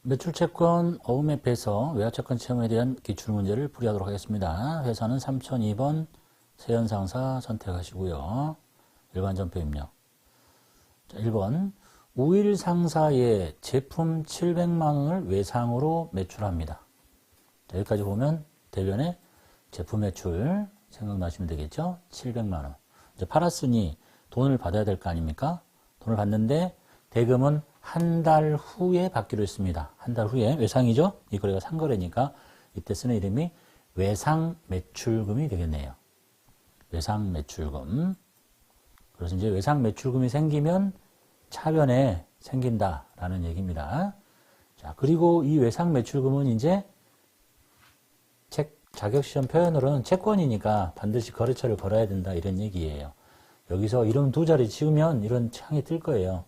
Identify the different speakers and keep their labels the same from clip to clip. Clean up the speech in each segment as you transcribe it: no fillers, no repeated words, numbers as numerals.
Speaker 1: 매출채권 어음앱에서 외화채권 채무에 대한 기출문제를 풀이하도록 하겠습니다. 회사는 3002번 세연상사 선택하시고요. 일반전표 입력. 자, 1번 우일 상사의 제품 700만원을 외상으로 매출합니다. 자, 여기까지 보면 대변에 제품 매출 생각나시면 되겠죠? 700만원. 이제 팔았으니 돈을 받아야 될 거 아닙니까? 돈을 받는데 대금은 한 달 후에 받기로 했습니다. 한 달 후에 외상이죠? 이 거래가 상거래니까 이때 쓰는 이름이 외상 매출금이 되겠네요. 외상 매출금. 그래서 이제 외상 매출금이 생기면 차변에 생긴다라는 얘기입니다. 자, 그리고 이 외상 매출금은 이제 자격시험 표현으로는 채권이니까 반드시 거래처를 걸어야 된다 이런 얘기예요. 여기서 이름 두 자리 치우면 이런 창이 뜰 거예요.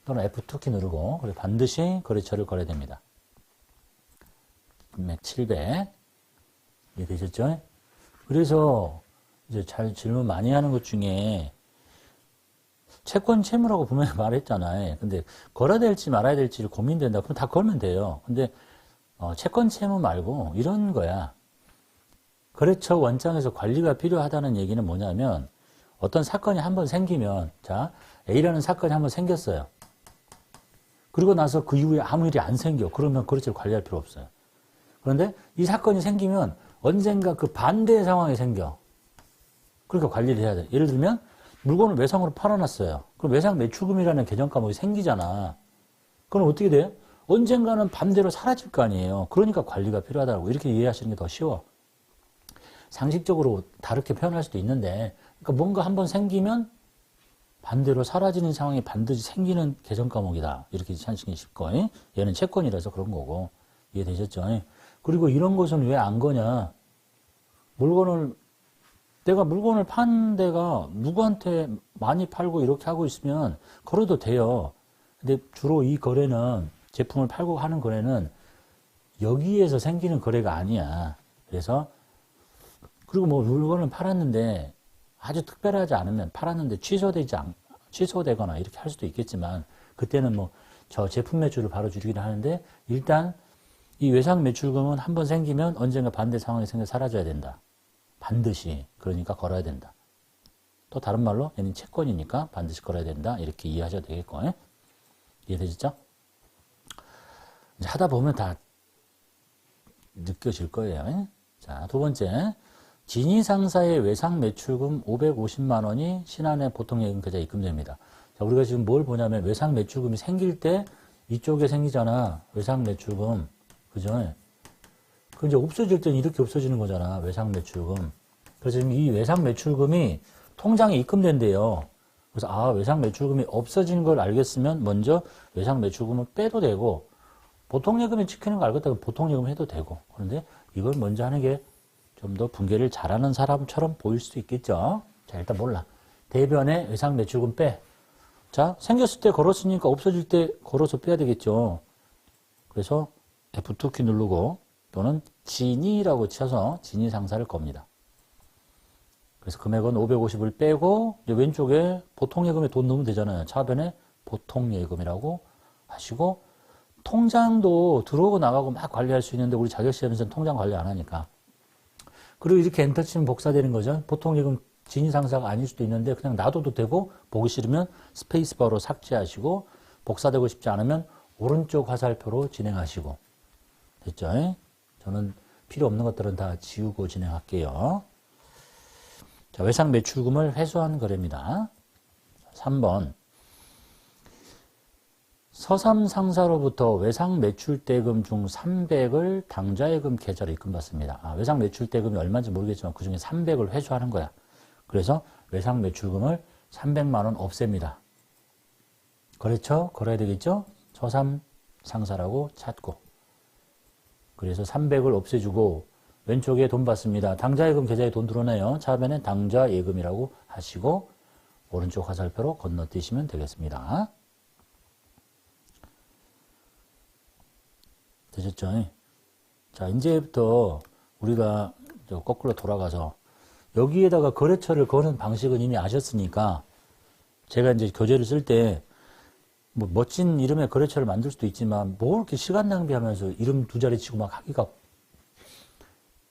Speaker 1: 또는 F2키 누르고 그리고 반드시 거래처를 걸어야 됩니다. 금액 700 이해되셨죠? 그래서 이제 잘 질문 많이 하는 것 중에 채권 채무라고 분명히 말했잖아요. 근데 걸어야 될지 말아야 될지 고민된다. 그럼 다 걸면 돼요. 근데 채권 채무 말고 이런 거야. 거래처 원장에서 관리가 필요하다는 얘기는 뭐냐면 어떤 사건이 한번 생기면 자 A라는 사건이 한번 생겼어요. 그리고 나서 그 이후에 아무 일이 안 생겨. 그러면 거래처를 관리할 필요 없어요. 그런데 이 사건이 생기면 언젠가 그 반대의 상황이 생겨. 그러니까 관리를 해야 돼. 예를 들면 물건을 외상으로 팔아놨어요. 그럼 외상 매출금이라는 개정 과목이 생기잖아. 그럼 어떻게 돼요? 언젠가는 반대로 사라질 거 아니에요. 그러니까 관리가 필요하다고 이렇게 이해하시는 게 더 쉬워. 상식적으로 다르게 표현할 수도 있는데 그러니까 뭔가 한번 생기면 반대로 사라지는 상황이 반드시 생기는 개정 과목이다. 이렇게 하시기 쉽고 얘는 채권이라서 그런 거고 이해되셨죠? 그리고 이런 것은 왜 안 거냐? 내가 물건을 파는 데가 누구한테 많이 팔고 이렇게 하고 있으면 걸어도 돼요. 근데 주로 이 거래는 제품을 팔고 하는 거래는 여기에서 생기는 거래가 아니야. 그래서 그리고 뭐 물건을 팔았는데 아주 특별하지 않으면 팔았는데 취소되거나 이렇게 할 수도 있겠지만 그때는 뭐 저 제품 매출을 바로 줄이긴 하는데 일단 이 외상 매출금은 한번 생기면 언젠가 반대 상황이 생겨 사라져야 된다. 반드시. 그러니까 걸어야 된다. 또 다른 말로 얘는 채권이니까 반드시 걸어야 된다. 이렇게 이해하셔도 되겠고. 이해되시죠? 이제 하다 보면 다 느껴질 거예요. 자, 두 번째. 진위 상사의 외상 매출금 550만 원이 신한의 보통예금 계좌에 입금됩니다. 자, 우리가 지금 뭘 보냐면 외상 매출금이 생길 때 이쪽에 생기잖아. 외상 매출금. 그죠? 그 이제 없어질 때는 이렇게 없어지는 거잖아. 외상 매출금. 그래서 지금 이 외상 매출금이 통장에 입금된대요. 그래서 외상 매출금이 없어진 걸 알겠으면 먼저 외상 매출금을 빼도 되고 보통예금이 지키는 거 알겠다고 보통예금 해도 되고 그런데 이걸 먼저 하는 게 좀 더 분계를 잘하는 사람처럼 보일 수도 있겠죠. 자, 일단 몰라. 대변에 외상 매출금 빼. 자, 생겼을 때 걸었으니까 없어질 때 걸어서 빼야 되겠죠. 그래서 F2키 누르고 또는 진위라고 쳐서 진위 상사를 겁니다. 그래서 금액은 550을 빼고 이제 왼쪽에 보통예금에 돈 넣으면 되잖아요. 차변에 보통예금이라고 하시고 통장도 들어오고 나가고 막 관리할 수 있는데 우리 자격시험에서는 통장 관리 안 하니까. 그리고 이렇게 엔터 치면 복사되는 거죠. 보통예금 진위 상사가 아닐 수도 있는데 그냥 놔둬도 되고 보기 싫으면 스페이스바로 삭제하시고 복사되고 싶지 않으면 오른쪽 화살표로 진행하시고 됐죠? 저는 필요 없는 것들은 다 지우고 진행할게요. 자, 외상 매출금을 회수한 거래입니다. 3번. 서삼 상사로부터 외상 매출대금 중 300을 당좌예금 계좌로 입금받습니다. 외상 매출대금이 얼마인지 모르겠지만 그 중에 300을 회수하는 거야. 그래서 외상 매출금을 300만 원 없앱니다. 거래처 걸어야 되겠죠? 서삼 상사라고 찾고. 그래서 300을 없애주고 왼쪽에 돈 받습니다. 당좌예금 계좌에 돈 들어오네요. 차변에 당좌예금이라고 하시고 오른쪽 화살표로 건너뛰시면 되겠습니다. 되셨죠? 자, 이제부터 우리가 거꾸로 돌아가서 여기에다가 거래처를 거는 방식은 이미 아셨으니까 제가 이제 교재를 쓸 때 뭐 멋진 이름의 거래처를 만들 수도 있지만 뭐 이렇게 시간 낭비하면서 이름 두 자리 치고 막 하기가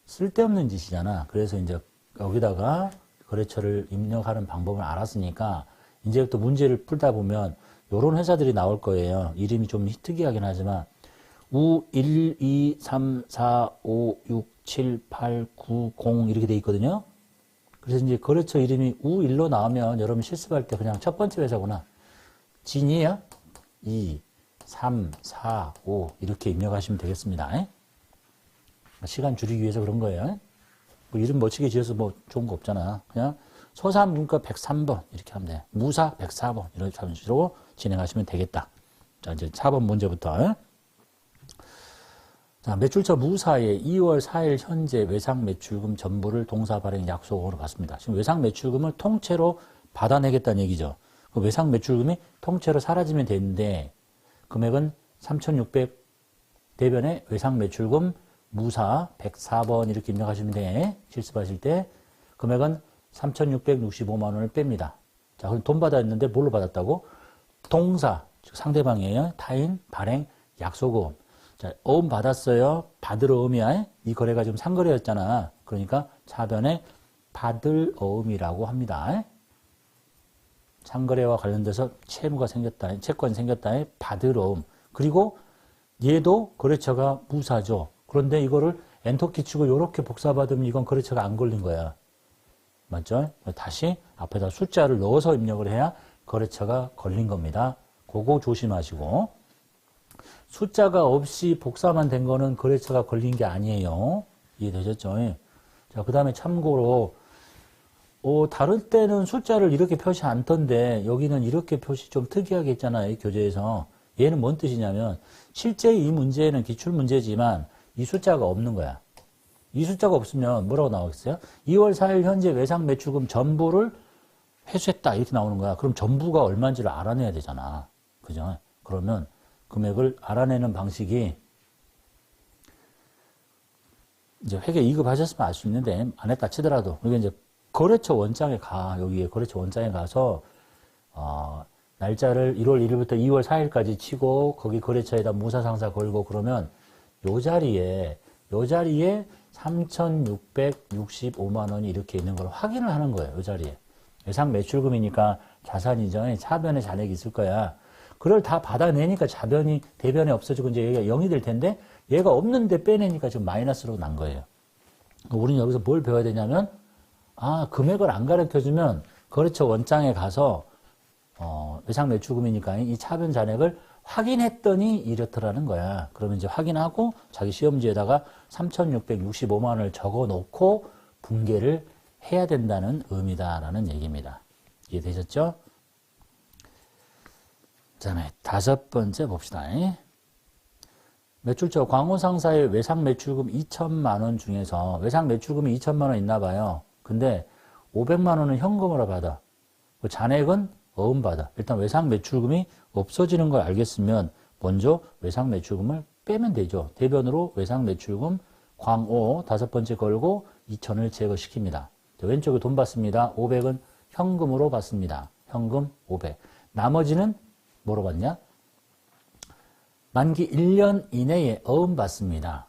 Speaker 1: 쓸데없는 짓이잖아. 그래서 이제 여기다가 거래처를 입력하는 방법을 알았으니까 이제부터 문제를 풀다 보면 요런 회사들이 나올 거예요. 이름이 좀 특이하긴 하지만 우 1, 2, 3, 4, 5, 6, 7, 8, 9, 0 이렇게 돼 있거든요. 그래서 이제 거래처 이름이 우1로 나오면 여러분 실습할 때 그냥 첫 번째 회사구나. 진이야? 2, 3, 4, 5 이렇게 입력하시면 되겠습니다. 시간 줄이기 위해서 그런 거예요. 뭐 이름 멋지게 지어서 뭐 좋은 거 없잖아. 그냥 소삼문과 103번 이렇게 하면 돼. 무사 104번 이런 식으로 진행하시면 되겠다. 자, 이제 4번 문제부터. 자, 매출처 무사의 2월 4일 현재 외상 매출금 전부를 동사 발행 약속으로 받습니다. 지금 외상 매출금을 통째로 받아내겠다는 얘기죠. 그 외상 매출금이 통째로 사라지면 되는데 금액은 3,600 대변에 외상 매출금 무사 104번 이렇게 입력하시면 돼. 실습하실 때 금액은 3,665만 원을 뺍니다. 자, 그럼 돈 받았는데 뭘로 받았다고? 동사, 즉 상대방이에요. 타인, 발행, 약속어음. 자, 어음 받았어요. 받을 어음이야. 이 거래가 지금 상거래였잖아. 그러니까 차변에 받을 어음이라고 합니다. 상거래와 관련돼서 채무가 생겼다. 채권이 생겼다. 받을 어음. 그리고 얘도 거래처가 무사죠. 그런데 이거를 엔터키 치고 이렇게 복사받으면 이건 거래처가 안 걸린 거야. 맞죠? 다시 앞에다 숫자를 넣어서 입력을 해야 거래처가 걸린 겁니다. 그거 조심하시고. 숫자가 없이 복사만 된 거는 거래처가 걸린 게 아니에요. 이해되셨죠? 자, 그 다음에 참고로, 다를 때는 숫자를 이렇게 표시 않던데, 여기는 이렇게 표시 좀 특이하게 했잖아요, 교재에서. 얘는 뭔 뜻이냐면, 실제 이 문제는 기출문제지만, 이 숫자가 없는 거야. 이 숫자가 없으면 뭐라고 나오겠어요? 2월 4일 현재 외상 매출금 전부를 회수했다, 이렇게 나오는 거야. 그럼 전부가 얼마인지를 알아내야 되잖아. 그죠? 그러면, 금액을 알아내는 방식이 이제 회계 2급 하셨으면 알 수 있는데 안 했다 치더라도 이게 이제 거래처 원장에 가. 여기에 거래처 원장에 가서 날짜를 1월 1일부터 2월 4일까지 치고 거기 거래처에다 무사상사 걸고 그러면 요 자리에 3,665만 원이 이렇게 있는 걸 확인을 하는 거예요. 요 자리에. 외상 매출금이니까 자산이죠. 차변에 잔액이 있을 거야. 그걸 다 받아내니까 자변이, 대변이 없어지고 이제 얘가 0이 될 텐데 얘가 없는데 빼내니까 지금 마이너스로 난 거예요. 우리는 여기서 뭘 배워야 되냐면, 금액을 안 가르쳐주면 거래처 원장에 가서, 외상 매출금이니까 이 차변 잔액을 확인했더니 이렇더라는 거야. 그러면 이제 확인하고 자기 시험지에다가 3,665만 원을 적어 놓고 분개를 해야 된다는 의미다라는 얘기입니다. 이해되셨죠? 자, 다섯 번째 봅시다. 매출처 광호상사의 외상 매출금 2천만 원 중에서 외상 매출금이 2천만 원 있나 봐요. 근데 500만 원은 현금으로 받아. 그 잔액은 어음 받아. 일단 외상 매출금이 없어지는 걸 알겠으면 먼저 외상 매출금을 빼면 되죠. 대변으로 외상 매출금 광호 다섯 번째 걸고 2천을 제거시킵니다. 왼쪽에 돈 받습니다. 500은 현금으로 받습니다. 현금 500. 나머지는 뭐로 받냐? 만기 1년 이내에 어음 받습니다.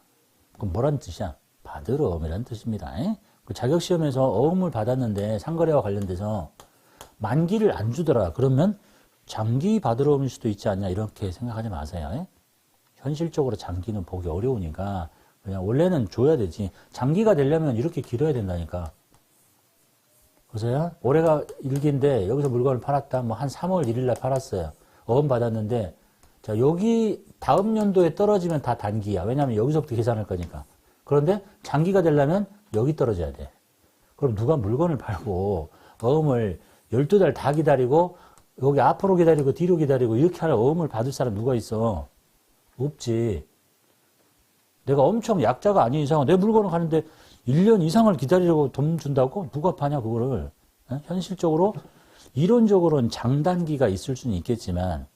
Speaker 1: 그럼 뭐란 뜻이야? 받을 어음이라는 뜻입니다. 그 자격시험에서 어음을 받았는데 상거래와 관련돼서 만기를 안 주더라. 그러면 장기 받을 어음일 수도 있지 않냐 이렇게 생각하지 마세요. 현실적으로 장기는 보기 어려우니까 그냥 원래는 줘야 되지. 장기가 되려면 이렇게 길어야 된다니까. 보세요. 올해가 일기인데 여기서 물건을 팔았다. 뭐 한 3월 1일 날 팔았어요. 어음 받았는데 자 여기 다음 연도에 떨어지면 다 단기야. 왜냐하면 여기서부터 계산할 거니까. 그런데 장기가 되려면 여기 떨어져야 돼. 그럼 누가 물건을 팔고 어음을 12달 다 기다리고 여기 앞으로 기다리고 뒤로 기다리고 이렇게 할 어음을 받을 사람 누가 있어? 없지. 내가 엄청 약자가 아닌 이상 내 물건을 가는데 1년 이상을 기다리려고 돈 준다고? 누가 파냐 그거를. 현실적으로 이론적으로는 장단기가 있을 수는 있겠지만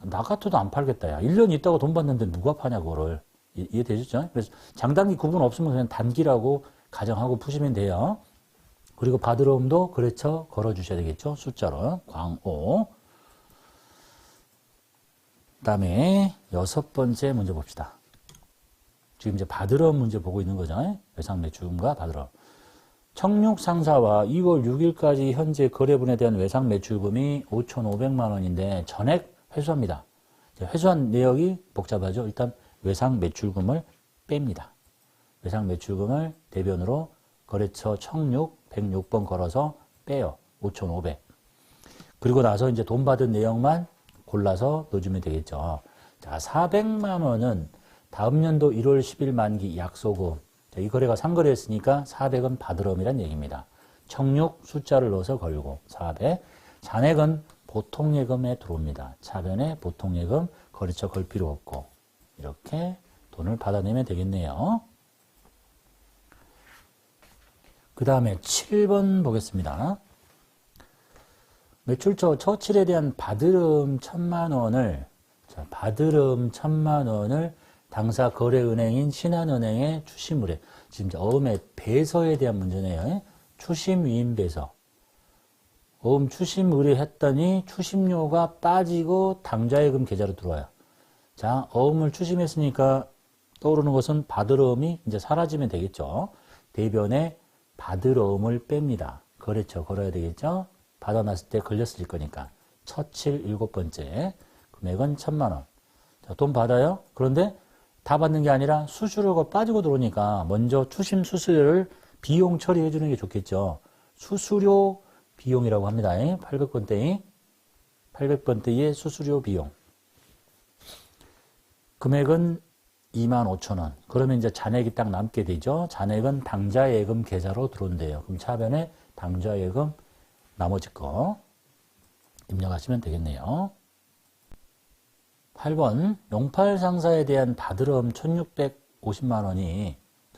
Speaker 1: 나 같아도 안 팔겠다. 야. 1년 있다고 돈 받는데 누가 파냐 그거를. 이해되셨죠? 그래서 장단기 구분 없으면 그냥 단기라고 가정하고 푸시면 돼요. 그리고 받으러옴도 거래처 걸어주셔야 되겠죠? 숫자로. 광호. 그다음에 6번째 문제 봅시다. 지금 이제 받으러 문제 보고 있는 거죠. 외상 매출금과 받으러. 청육 상사와 2월 6일까지 현재 거래분에 대한 외상 매출금이 5,500만 원인데 전액 회수합니다. 회수한 내역이 복잡하죠. 일단 외상 매출금을 뺍니다. 외상 매출금을 대변으로 거래처 청육 106번 걸어서 빼요. 5,500. 그리고 나서 이제 돈 받은 내역만 골라서 넣어주면 되겠죠. 자, 400만 원은 다음 연도 1월 10일 만기 약소금. 자, 이 거래가 상거래였으니까 400은 받으럼이란 얘기입니다. 청육 숫자를 넣어서 걸고 400. 잔액은 보통예금에 들어옵니다. 차변에 보통예금 거래처 걸 필요 없고 이렇게 돈을 받아내면 되겠네요. 그 다음에 7번 보겠습니다. 매출처 처칠에 대한 받으름 1,000만 원을 받으름 1,000만 원을 당사 거래은행인 신한은행에 추심을 해. 지금 어음의 배서에 대한 문제네요. 추심 위임 배서. 어음 추심 의뢰했더니 추심료가 빠지고 당좌예금 계좌로 들어와요. 자, 어음을 추심했으니까 떠오르는 것은 받으러음이 이제 사라지면 되겠죠. 대변에 받으러음을 뺍니다. 거래처 걸어야 되겠죠. 받아놨을 때 걸렸을 거니까. 처칠 7번째. 금액은 1,000만 원. 자, 돈 받아요. 그런데 다 받는 게 아니라 수수료가 빠지고 들어오니까 먼저 추심 수수료를 비용 처리해 주는 게 좋겠죠. 수수료 비용이라고 합니다. 800번대의 수수료 비용. 금액은 25,000원. 그러면 이제 잔액이 딱 남게 되죠. 잔액은 당좌예금 계좌로 들어온대요. 그럼 차변에 당좌예금 나머지 거 입력하시면 되겠네요. 8번 용팔 상사에 대한 받으럼 1,650만 원이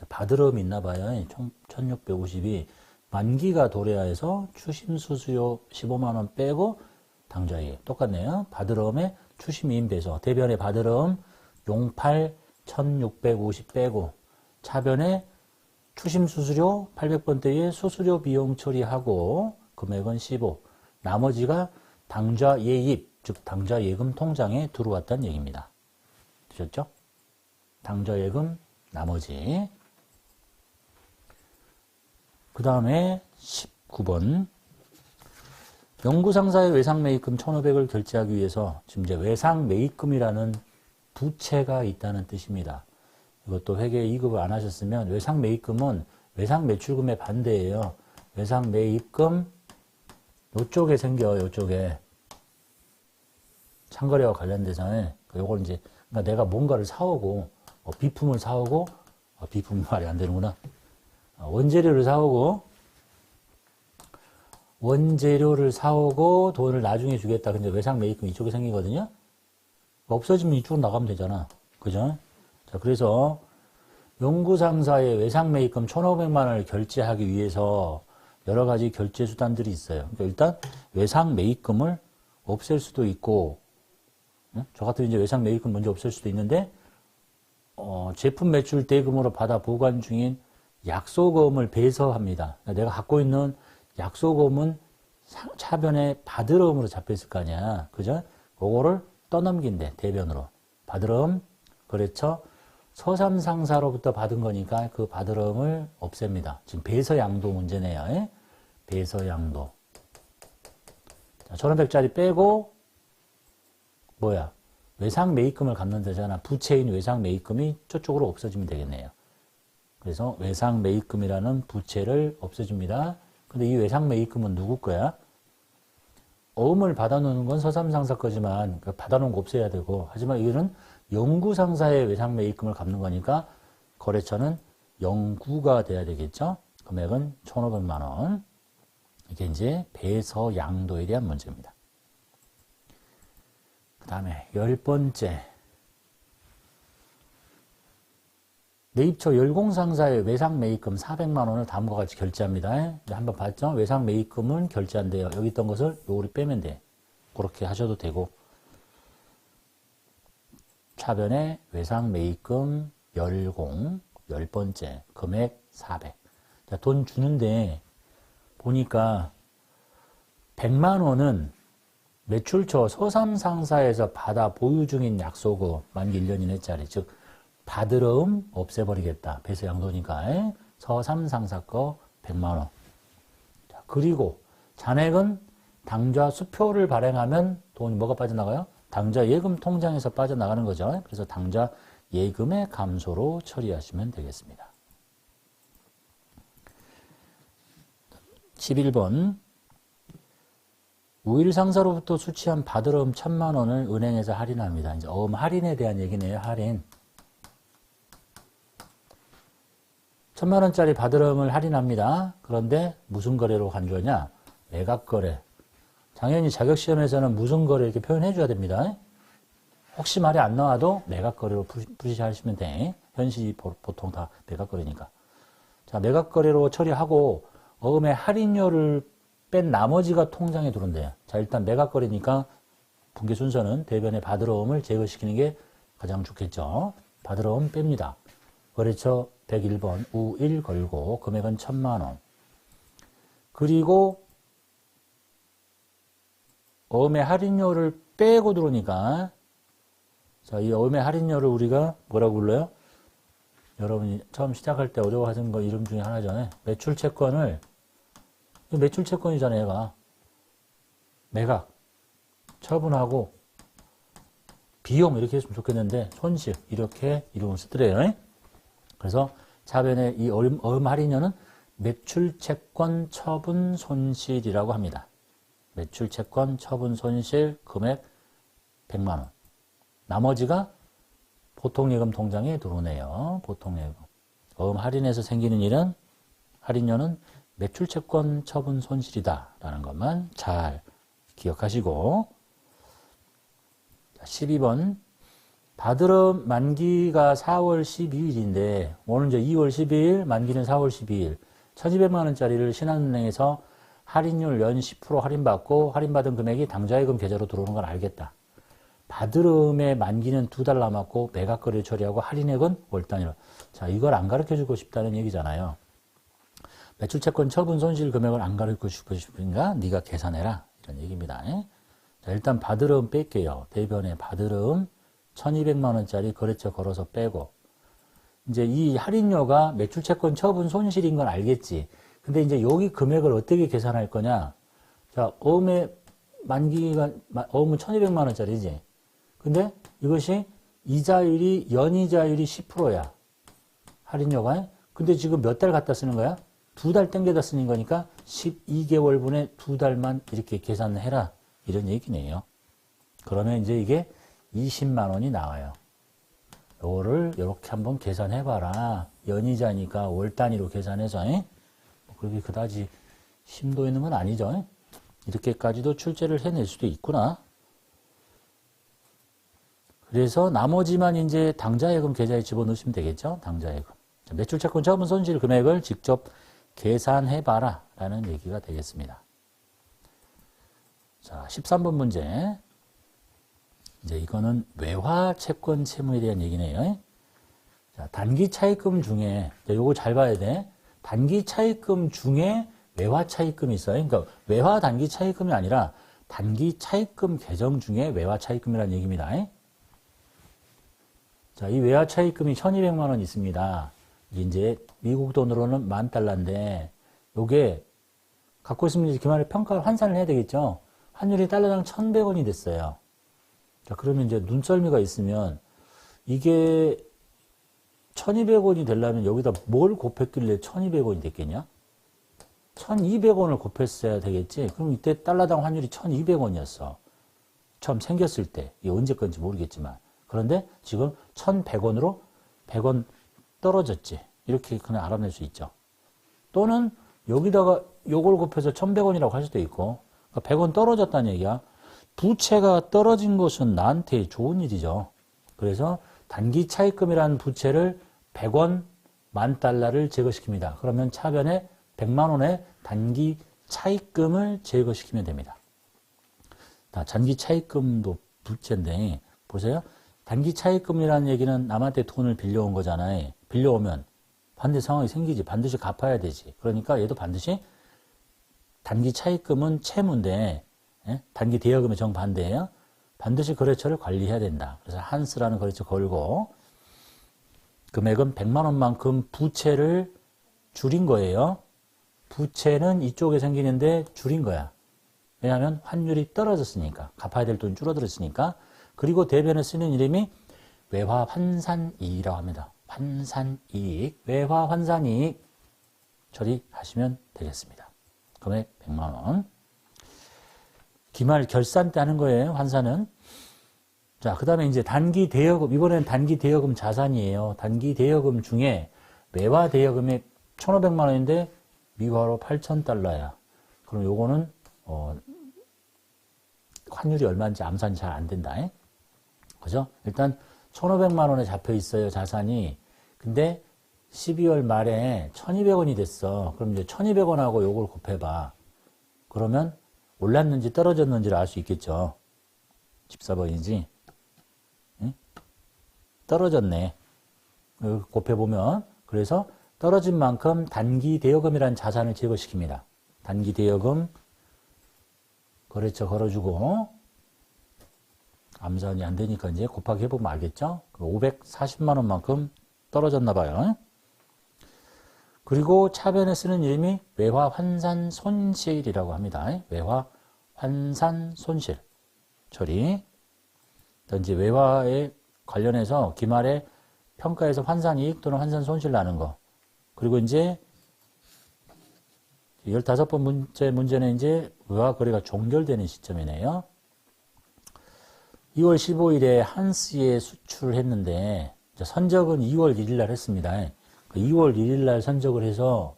Speaker 1: 받으럼 있나 봐요. 1,650이 만기가 도래야 해서 추심 수수료 15만 원 빼고 당좌예금 똑같네요. 받으럼에 추심이임 배서 대변에 받으럼 용팔 1,650 빼고 차변에 추심 수수료 800번대의 수수료 비용 처리하고 금액은 15. 나머지가 당좌 예입, 즉 당좌 예금 통장에 들어왔다는 얘기입니다. 되셨죠? 당좌 예금 나머지. 그 다음에 19번. 영구상사의 외상매입금 1,500을 결제하기 위해서 지금 이제 외상매입금이라는 부채가 있다는 뜻입니다. 이것도 회계 2급을 안 하셨으면 외상매입금은 외상매출금의 반대예요. 외상매입금 요쪽에 생겨요. 요쪽에 상거래와 관련돼서는 요걸 이제 그러니까 내가 뭔가를 사오고 비품을 사오고 비품 말이 안 되는구나. 원재료를 사오고 돈을 나중에 주겠다. 근데 외상매입금 이쪽에 생기거든요. 없어지면 이쪽으로 나가면 되잖아. 그죠? 자, 그래서 영구상사의 외상매입금 1,500만 원을 결제하기 위해서 여러 가지 결제 수단들이 있어요. 그러니까 일단 외상매입금을 없앨 수도 있고, 저 같은 이제 외상매입금 먼저 없앨 수도 있는데, 제품 매출 대금으로 받아 보관 중인 약소금을 배서합니다. 그러니까 내가 갖고 있는 약소금은 차변에 받으러음으로 잡혀있을 거 아니야. 그죠? 그거를 떠넘긴대, 대변으로. 받으러음, 거래처, 서삼상사로부터 받은 거니까 그 받으러음을 없앱니다. 지금 배서양도 문제네요. 배서양도. 1,500짜리 빼고, 외상매입금을 갚는 데잖아. 부채인 외상매입금이 저쪽으로 없어지면 되겠네요. 그래서 외상매입금이라는 부채를 없애줍니다. 근데 이 외상매입금은 누구 거야? 어음을 받아놓는 건 서삼상사 거지만 받아놓은 거 없애야 되고, 하지만 이거는 영구상사의 외상매입금을 갚는 거니까 거래처는 영구가 돼야 되겠죠. 금액은 1,500만 원. 이게 이제 배서양도에 대한 문제입니다. 그 다음에 10번째. 매입처 열공상사의 외상매입금 400만 원을 다음과 같이 결제합니다. 한번 봤죠? 외상매입금은 결제한대요. 여기 있던 것을 요리 빼면 돼. 그렇게 하셔도 되고. 차변에 외상매입금 열공 10번째 금액 400. 자, 돈 주는데 보니까 100만 원은 매출처 서삼상사에서 받아 보유 중인 약소금 만기 1년 이내짜리, 즉 받으러움 없애버리겠다. 배수 양도니까 서삼상사 거 100만 원. 자, 그리고 잔액은 당좌 수표를 발행하면 돈이 뭐가 빠져나가요? 당좌 예금 통장에서 빠져나가는 거죠. 그래서 당좌 예금의 감소로 처리하시면 되겠습니다. 11번 우일상사로부터 수취한 받으러움 1000만 원을 은행에서 할인합니다. 이제 어음 할인에 대한 얘기네요. 할인. 1000만 원짜리 받으러움을 할인합니다. 그런데 무슨 거래로 간주하냐? 매각거래. 당연히 자격시험에서는 무슨 거래 이렇게 표현해 줘야 됩니다. 혹시 말이 안 나와도 매각거래로 푸시하시면 돼. 현실이 보통 다 매각거래니까. 자, 매각거래로 처리하고 어음의 할인료를 뺀 나머지가 통장에 들어온대요. 자, 일단 매각거래니까 분계 순서는 대변의 받으러움을 제거시키는 게 가장 좋겠죠. 받으러움 뺍니다. 거래처 101번 U1 걸고 금액은 1000만 원. 그리고 어음의 할인료를 빼고 들어오니까 자, 이 어음의 할인료를 우리가 뭐라고 불러요? 여러분이 처음 시작할 때 어려워하는 거 이름 중에 하나잖아요. 매출채권을 매출채권이잖아요, 얘가. 매각, 처분하고, 비용 이렇게 했으면 좋겠는데, 손실, 이렇게 이름을 쓰더래요. 그래서 차변의 이 어음 할인료는 매출채권 처분 손실이라고 합니다. 매출채권 처분 손실 금액 100만 원. 나머지가 보통예금 통장에 들어오네요. 보통예금. 어음 할인에서 생기는 일은, 할인료는 매출채권 처분 손실이다라는 것만 잘 기억하시고 12번 받으러움 만기가 4월 12일인데 오늘 이제 2월 12일 만기는 4월 12일 1200만 원짜리를 신한은행에서 할인율 연 10% 할인받고 할인받은 금액이 당좌예금 계좌로 들어오는 걸 알겠다. 받으러움의 만기는 2달 남았고 매각거래 처리하고 할인액은 월 단위로. 자, 이걸 안 가르쳐주고 싶다는 얘기잖아요. 매출채권 처분 손실 금액을 안 가르쳐주고 싶으니까 네가 계산해라. 이런 얘기입니다. 자, 일단 받으러움 뺄게요. 대변에 받으러움 1200만 원짜리 거래처 걸어서 빼고 이제 이 할인료가 매출채권 처분 손실인 건 알겠지. 근데 이제 여기 금액을 어떻게 계산할 거냐. 자, 어음의 만기가 어음은 1200만 원짜리지. 근데 이것이 이자율이 연이자율이 10%야. 할인료가. 근데 지금 몇 달 갖다 쓰는 거야? 2달 땡겨다 쓰는 거니까 12개월분에 2달만 이렇게 계산해라. 이런 얘기네요. 그러면 이제 이게 20만 원이 나와요. 요거를 이렇게 한번 계산해봐라. 연이자니까 월 단위로 계산해서, 그렇게 그다지 심도 있는 건 아니죠. 이렇게까지도 출제를 해낼 수도 있구나. 그래서 나머지만 이제 당좌예금 계좌에 집어넣으시면 되겠죠. 당좌예금. 매출채권 처분 손실 금액을 직접 계산해봐라 라는 얘기가 되겠습니다. 자, 13번 문제. 이제 이거는 외화채권 채무에 대한 얘기네요. 자, 단기 차입금 중에, 요거 잘 봐야 돼. 단기 차입금 중에 외화 차입금이 있어요. 그러니까 외화 단기 차입금이 아니라 단기 차입금 계정 중에 외화 차입금이라는 얘기입니다. 자, 이 외화 차입금이 1200만 원 있습니다. 이제 미국 돈으로는 $10,000인데 요게 갖고 있으면 이제 기말에 평가 환산을 해야 되겠죠. 환율이 달러당 1100원이 됐어요. 자, 그러면 이제 눈썰미가 있으면 이게 1200원이 되려면 여기다 뭘 곱했길래 1200원이 됐겠냐? 1200원을 곱했어야 되겠지. 그럼 이때 달러당 환율이 1200원이었어. 처음 생겼을 때. 이게 언제 건지 모르겠지만. 그런데 지금 1100원으로 100원 떨어졌지. 이렇게 그냥 알아낼 수 있죠. 또는 여기다가 요걸 곱해서 1100원이라고 할 수도 있고, 그러니까 100원 떨어졌다는 얘기야. 부채가 떨어진 것은 나한테 좋은 일이죠. 그래서 단기 차입금이라는 부채를 100원 $10,000를 제거시킵니다. 그러면 차변에 100만 원의 단기 차입금을 제거시키면 됩니다. 단기 차입금도 부채인데 보세요. 단기 차입금이라는 얘기는 남한테 돈을 빌려온 거잖아요. 빌려오면 반대 상황이 생기지. 반드시 갚아야 되지. 그러니까 얘도 반드시 단기 차입금은 채무인데 예? 단기 대여금의 정반대예요. 반드시 거래처를 관리해야 된다. 그래서 한스라는 거래처 걸고 금액은 100만 원만큼 부채를 줄인 거예요. 부채는 이쪽에 생기는데 줄인 거야. 왜냐하면 환율이 떨어졌으니까. 갚아야 될 돈이 줄어들었으니까. 그리고 대변에 쓰는 이름이 외화 환산이익이라고 합니다. 환산이익, 외화 환산이익 처리하시면 되겠습니다. 금액 100만 원. 기말 결산 때 하는 거예요, 환산은. 자, 그 다음에 이제 단기 대여금, 이번에는 단기 대여금 자산이에요. 단기 대여금 중에 외화 대여금이 1,500만 원인데 미화로 8,000달러야. 그럼 요거는, 환율이 얼마인지 암산이 잘 안 된다. 그죠? 일단 1,500만 원에 잡혀 있어요, 자산이. 근데 12월 말에 1,200원이 됐어. 그럼 이제 1,200원하고 요걸 곱해봐. 그러면 올랐는지 떨어졌는지를 알 수 있겠죠. 14번이지. 응? 떨어졌네. 곱해보면. 그래서 떨어진 만큼 단기 대여금이라는 자산을 제거시킵니다. 단기 대여금 거래처 걸어주고 암산이 안 되니까 이제 곱하기 해보면 알겠죠? 540만 원만큼 떨어졌나 봐요. 그리고 차변에 쓰는 이름이 외화 환산 손실이라고 합니다. 외화 환산 손실 처리. 이제 외화에 관련해서 기말에 평가에서 환산 이익 또는 환산 손실 나는 거. 그리고 이제 15번 문제는 이제 외화 거래가 종결되는 시점이네요. 2월 15일에 한스에 수출했는데 선적은 2월 1일 날 했습니다. 2월 1일 날 선적을 해서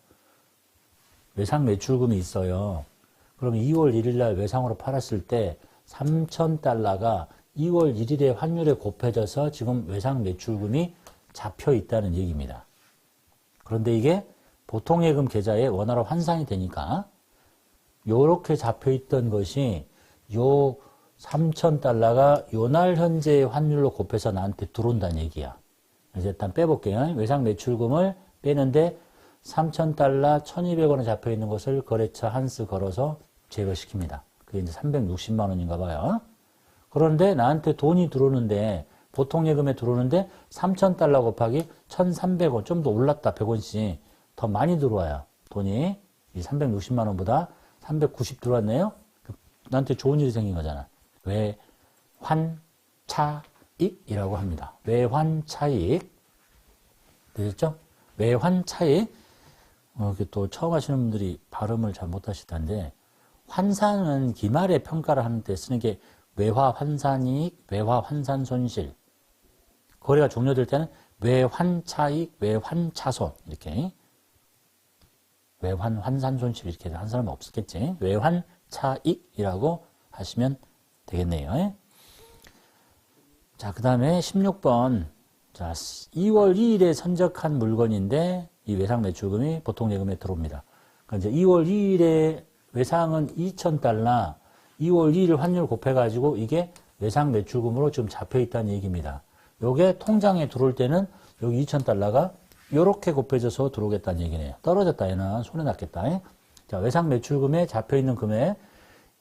Speaker 1: 외상 매출금이 있어요. 그럼 2월 1일 날 외상으로 팔았을 때 3,000달러가 2월 1일에 환율에 곱해져서 지금 외상 매출금이 잡혀 있다는 얘기입니다. 그런데 이게 보통예금 계좌에 원화로 환산이 되니까 요렇게 잡혀 있던 것이 요 3,000달러가 요날 현재의 환율로 곱해서 나한테 들어온다는 얘기야. 그래서 일단 빼볼게요. 외상 매출금을 빼는데 3,000달러 1,200원에 잡혀 있는 것을 거래처 한스 걸어서 제거시킵니다. 그게 이제 360만 원인가 봐요. 그런데 나한테 돈이 들어오는데 보통 예금에 들어오는데 3,000달러 곱하기 1,300원 좀 더 올랐다 100원씩 더 많이 들어와요. 돈이 이 360만 원보다 390 들어왔네요. 나한테 좋은 일이 생긴 거잖아. 외환차익이라고 합니다. 외환차익 되셨죠? 외환차익 또 처음 하시는 분들이 발음을 잘 못하실 텐데 환산은 기말에 평가를 하는 데 쓰는 게 외화환산이익, 외화환산손실. 거래가 종료될 때는 외환차익, 외환차손 이렇게 외환환산손실 이렇게 한 사람은 없었겠지. 외환차익이라고 하시면 되겠네요. 자, 그 다음에 16번. 자, 2월 2일에 선적한 물건인데 이 외상 매출금이 보통 예금에 들어옵니다. 그러니까 이제 2월 2일에 외상은 2,000달러, 2월 2일 환율 곱해가지고 이게 외상 매출금으로 지금 잡혀 있다는 얘기입니다. 요게 통장에 들어올 때는 여기 2,000달러가 요렇게 곱해져서 들어오겠다는 얘기네요. 떨어졌다, 얘는. 손해 났겠다. 자, 외상 매출금에 잡혀 있는 금액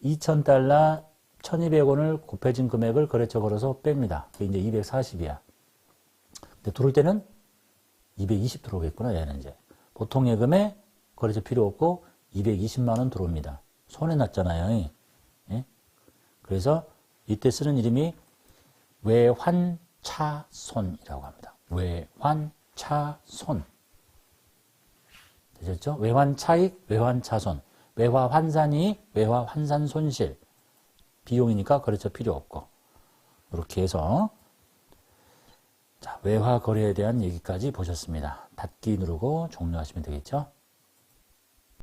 Speaker 1: 2,000달러 1,200원을 곱해진 금액을 거래처 걸어서 뺍니다. 그게 이제 240이야. 근데 들어올 때는 220 들어오겠구나, 얘는 이제. 보통 예금에 거래처 필요 없고 220만원 들어옵니다. 손해 났잖아요. 예? 그래서 이때 쓰는 이름이 외환차손이라고 합니다. 외환차손. 되셨죠? 외환차익, 외환차손. 외화환산이익, 외화환산손실. 비용이니까 거래처 필요 없고. 이렇게 해서 자, 외화 거래에 대한 얘기까지 보셨습니다. 닫기 누르고 종료하시면 되겠죠?